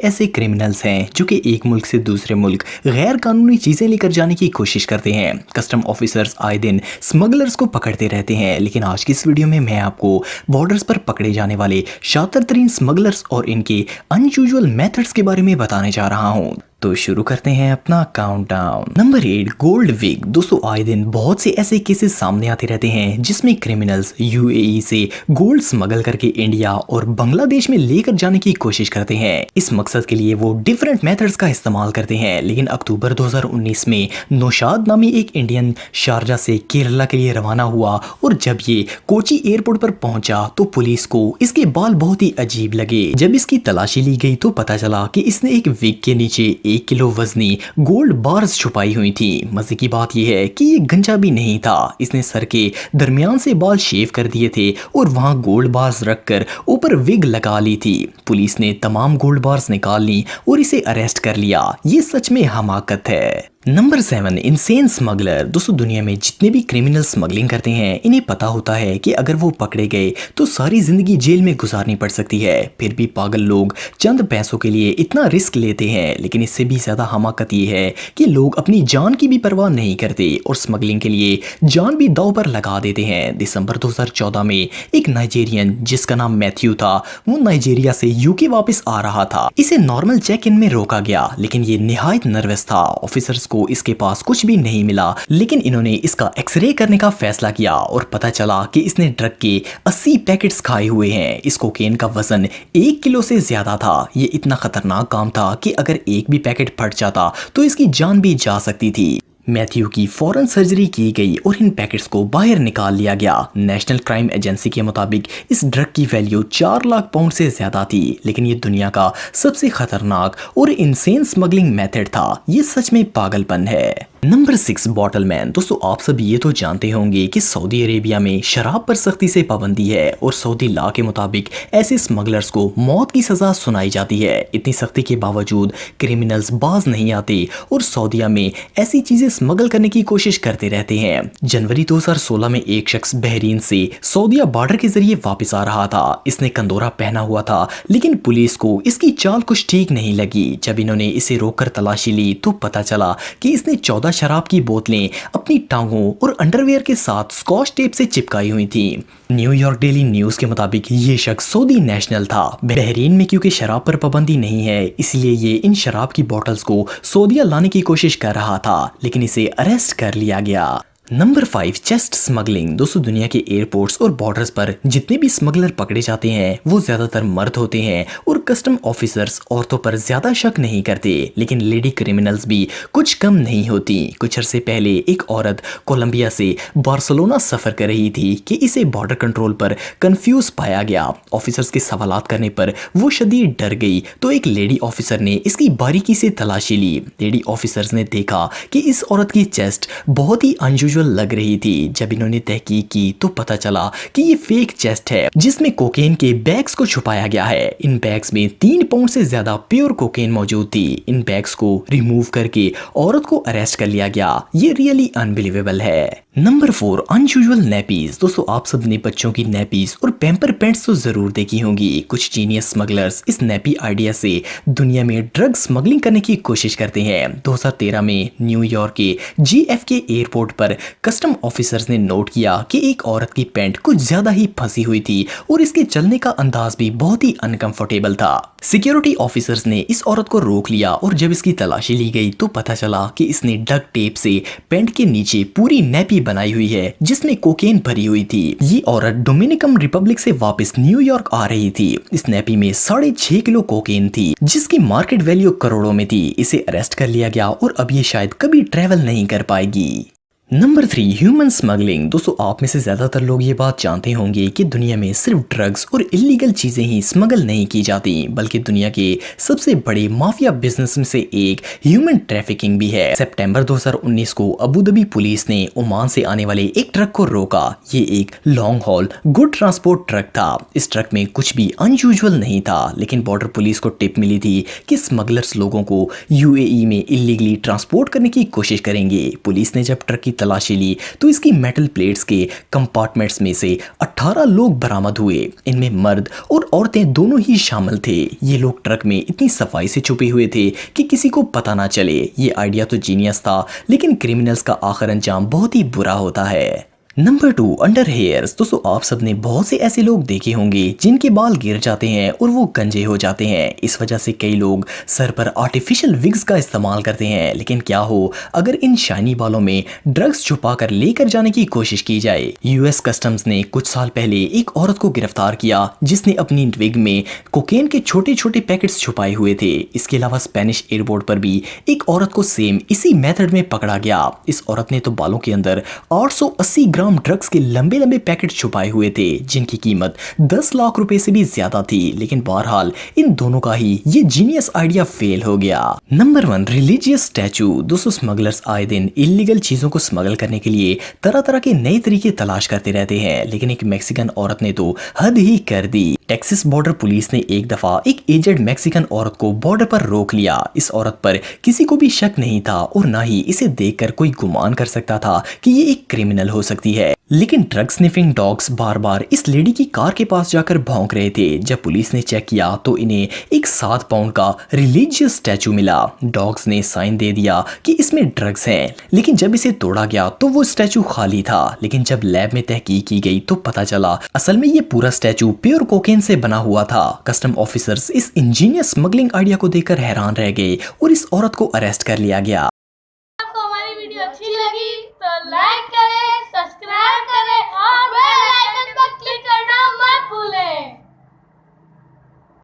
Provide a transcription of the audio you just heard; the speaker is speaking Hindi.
ऐसे क्रिमिनल्स हैं जो कि एक मुल्क से दूसरे मुल्क गैर कानूनी चीजें लेकर जाने की कोशिश करते हैं। कस्टम ऑफिसर्स आए दिन स्मगलर्स को पकड़ते रहते हैं, लेकिन आज की इस वीडियो में मैं आपको बॉर्डर्स पर पकड़े जाने वाले शातिर तरीन स्मगलर्स और इनके अनयूजुअल मेथड्स के बारे में बताने जा रहा हूँ। तो शुरू करते हैं अपना काउंटडाउन। Number 8, gold wig. दोस्तों, आए दिन बहुत से ऐसे केसेस सामने आते रहते हैं जिसमें क्रिमिनल्स यूएई से गोल्ड स्मगल करके इंडिया और बांग्लादेश में लेकर जाने की कोशिश करते हैं। इस मकसद के लिए वो डिफरेंट मेथड्स का इस्तेमाल करते हैं, लेकिन अक्टूबर 2019 में नौशाद नामी एक इंडियन शारजा से केरला के लिए रवाना हुआ और जब ये कोची एयरपोर्ट पर पहुंचा तो पुलिस को इसके बाल बहुत ही अजीब लगे। जब इसकी तलाशी ली गई तो पता चला कि इसने एक विग के नीचे 1 किलो वजनी गोल्ड बार्स छुपाई हुई थी। मजे की बात यह है कि ये गंजा भी नहीं था। इसने सर के दरमियान से बाल शेव कर दिए थे और वहां गोल्ड बार्स रखकर ऊपर विग लगा ली थी। पुलिस ने तमाम गोल्ड बार्स निकाल ली और इसे अरेस्ट कर लिया। ये सच में हमाकत है। Number 7, insane smuggler. दोस्तों, दुनिया में जितने भी क्रिमिनल स्मगलिंग करते हैं इन्हें पता होता है कि अगर वो पकड़े गए तो सारी जिंदगी जेल में गुजारनी पड़ सकती है। फिर भी पागल लोग चंद पैसों के लिए इतना रिस्क लेते हैं, लेकिन इससे भी ज्यादा हमाकत ये है कि लोग अपनी जान की भी परवाह नहीं करते और स्मगलिंग के लिए जान भी दांव पर लगा देते हैं। दिसंबर 2014 में एक नाइजेरियन जिसका नाम मैथ्यू था, वो नाइजेरिया से यूके वापस आ रहा था। इसे नॉर्मल चेक इन में रोका गया, लेकिन ये निहायत नर्वस था। ऑफिसर्स को इसके पास कुछ भी नहीं मिला, लेकिन इन्होंने इसका एक्सरे करने का फैसला किया और पता चला कि इसने ड्रग के 80 पैकेट्स खाए हुए हैं। इस कोकेन का वजन 1 किलो से ज्यादा था। ये इतना खतरनाक काम था कि अगर एक भी पैकेट फट जाता तो इसकी जान भी जा सकती थी। मैथ्यू की फौरन सर्जरी की गई और इन पैकेट्स को बाहर निकाल लिया गया। नेशनल क्राइम एजेंसी के मुताबिक इस ड्रग की वैल्यू 4 लाख पाउंड से ज्यादा थी, लेकिन ये दुनिया का सबसे खतरनाक और इंसेन स्मगलिंग मेथड था। ये सच में पागलपन है। Number 6, bottle man. दोस्तों, आप सब ये तो जानते होंगे कि सऊदी अरेबिया में शराब पर सख्ती से पाबंदी है और सऊदी लॉ के मुताबिक ऐसे स्मगलर्स को मौत की सजा सुनाई जाती है। इतनी सख्ती के बावजूद क्रिमिनल्स बाज नहीं आते और सऊदीया में ऐसी चीजें स्मगल करने की कोशिश करते रहते हैं। जनवरी 2016 में एक शख्स बहरीन से सऊदीया बॉर्डर के जरिए वापस आ रहा था। इसने कंदोरा पहना हुआ था, लेकिन पुलिस को इसकी चाल कुछ ठीक नहीं लगी। जब इन्होंने इसे रोककर तलाशी ली तो पता चला कि इसने 14 शराब की बोतलें अपनी टांगों और अंडरवेयर के साथ स्कॉच टेप से चिपकाई हुई थी। न्यूयॉर्क डेली न्यूज के मुताबिक ये शख्स सऊदी नेशनल था। बहरीन में क्योंकि शराब पर पाबंदी नहीं है, इसलिए ये इन शराब की बोतल्स को सऊदीया लाने की कोशिश कर रहा था, लेकिन इसे अरेस्ट कर लिया गया। Number 5, chest smuggling. दोस्तों, दुनिया के एयरपोर्ट्स और बॉर्डर्स पर जितने भी स्मगलर पकड़े जाते हैं वो ज्यादातर मर्द होते हैं और कस्टम ऑफिसर्स औरतों पर ज्यादा शक नहीं करते, लेकिन लेडी क्रिमिनल्स भी कुछ कम नहीं होती। कुछ अरसे पहले एक औरत कोलंबिया से बार्सिलोना सफर कर रही थी कि इसे बॉर्डर कंट्रोल पर कंफ्यूज पाया गया। ऑफिसर्स के सवालात करने पर वो शदीद डर गई तो एक लेडी ऑफिसर ने इसकी बारीकी से तलाशी ली। लेडी ऑफिसर्स ने देखा कि इस औरत की चेस्ट बहुत ही अनयूजुअल लग रही थी। जब इन्होंने तहकीक की तो पता चला कि ये फेक चेस्ट है जिसमें कोकेन के बैग्स को छुपाया गया है। इन बैग्स में 3 पाउंड से ज्यादा प्योर कोकेन मौजूद थी। इन बैग्स को रिमूव करके औरत को अरेस्ट कर लिया गया। ये रियली अनबिलीवेबल है। Number 4, unusual nappies. दोस्तों, आप सब ने बच्चों की नैपीज और पैम्पर पैंट्स तो जरूर देखी होंगी। कुछ जीनियस स्मगलर्स इस नैपी आइडिया से दुनिया में ड्रग स्मगलिंग करने की कोशिश करते हैं। 2013 में न्यूयॉर्क के JFK एयरपोर्ट पर कस्टम ऑफिसर्स ने नोट किया कि एक औरत की पैंट कुछ ज्यादा ही फंसी हुई थी और इसके चलने का अंदाज भी बहुत ही अनकंफर्टेबल था। सिक्योरिटी ऑफिसर्स ने इस औरत को रोक लिया और जब इसकी तलाशी ली गई तो पता चला कि इसने डक टेप से पैंट के नीचे पूरी नैपी बनाई हुई है जिसमें कोकेन भरी हुई थी। ये औरत डोमिनिकन रिपब्लिक से वापस न्यूयॉर्क आ रही थी। इस नैपी में 6.5 किलो कोकेन थी जिसकी मार्केट वैल्यू करोड़ों में थी। इसे अरेस्ट कर लिया गया और अब ये शायद कभी ट्रेवल नहीं कर पाएगी। Number 3, human smuggling. दोस्तों, आप में से ज्यादातर लोग ये बात जानते होंगे कि दुनिया में सिर्फ ड्रग्स और इलीगल चीजें ही स्मगल नहीं की जाती, बल्कि दुनिया के सबसे बड़े माफिया बिजनेस में से एक ह्यूमन ट्रैफिकिंग भी है। सितंबर 2019 को अबू धाबी पुलिस ने ओमान से आने वाले एक ट्रक को रोका। ये एक long haul good transport truck था। इस ट्रक में कुछ भी अनयूजुअल नहीं था, लेकिन बॉर्डर पुलिस को टिप मिली थी कि स्मगलर्स लोगों को UAE में इलीगली ट्रांसपोर्ट करने की कोशिश करेंगे। पुलिस ने जब ट्रक की तलाशी ली तो इसकी मेटल प्लेट्स के कंपार्टमेंट्स में से 18 लोग बरामद हुए। इनमें मर्द और औरतें दोनों ही शामिल थे। ये लोग ट्रक में इतनी सफाई से छुपे हुए थे कि किसी को पता ना चले। ये आइडिया तो जीनियस था, लेकिन क्रिमिनल्स का आखिर अंजाम बहुत ही बुरा होता है। Number 2, under hairs. दोस्तों आप सबने बहुत से ऐसे लोग देखे होंगे जिनके बाल गिर जाते हैं और वो गंजे हो जाते हैं। इस वजह से कई लोग सर पर आर्टिफिशियल विग्स का इस्तेमाल करते हैं। लेकिन क्या हो अगर इन शाइनी बालों में ड्रग्स छुपा कर लेकर जाने की कोशिश की जाए। यूएस कस्टम्स ने कुछ साल पहले एक औरत को गिरफ्तार किया जिसने अपनी विग में कोकेन के छोटे छोटे पैकेट्स छुपाए हुए थे। इसके अलावा स्पेनिश एयरपोर्ट पर भी एक औरत को सेम इसी मेथड में पकड़ा गया। इस औरत ने तो बालों के अंदर 880 ग्राम ड्रग्स के लंबे लंबे पैकेट छुपाए हुए थे जिनकी कीमत 10 लाख रुपए से भी ज्यादा थी। लेकिन बहरहाल इन दोनों का ही ये जीनियस आइडिया फेल हो गया। Number 1, religious statue. दोस्तों स्मगलर्स आए दिन इलीगल चीजों को स्मगल करने के लिए तरह तरह के नए तरीके तलाश करते रहते हैं। लेकिन एक मैक्सिकन औरत ने तो हद ही कर दी। टेक्सास बॉर्डर पुलिस ने एक दफा एक एजेड मैक्सिकन औरत को बॉर्डर पर रोक लिया। इस औरत पर किसी को भी शक नहीं था और ना ही इसे देखकर कोई गुमान कर सकता था कि ये एक क्रिमिनल हो सकती है। लेकिन ड्रग स्निफिंग डॉग्स बार बार इस लेडी की कार के पास जाकर भौंक रहे थे। जब पुलिस ने चेक किया तो इन्हें एक 7 पाउंड का रिलीजियस स्टैचू मिला। डॉग्स ने साइन दे दिया कि इसमें ड्रग्स हैं। लेकिन जब इसे तोड़ा गया तो वो स्टैचू खाली था। लेकिन जब लैब में तहकीक की गई तो पता चला असल में ये पूरा स्टैचू प्योर कोकेन से बना हुआ था। कस्टम ऑफिसर्स इस इंजीनियस स्मगलिंग आइडिया को देखकर हैरान रह गए और इस औरत को अरेस्ट कर लिया गया।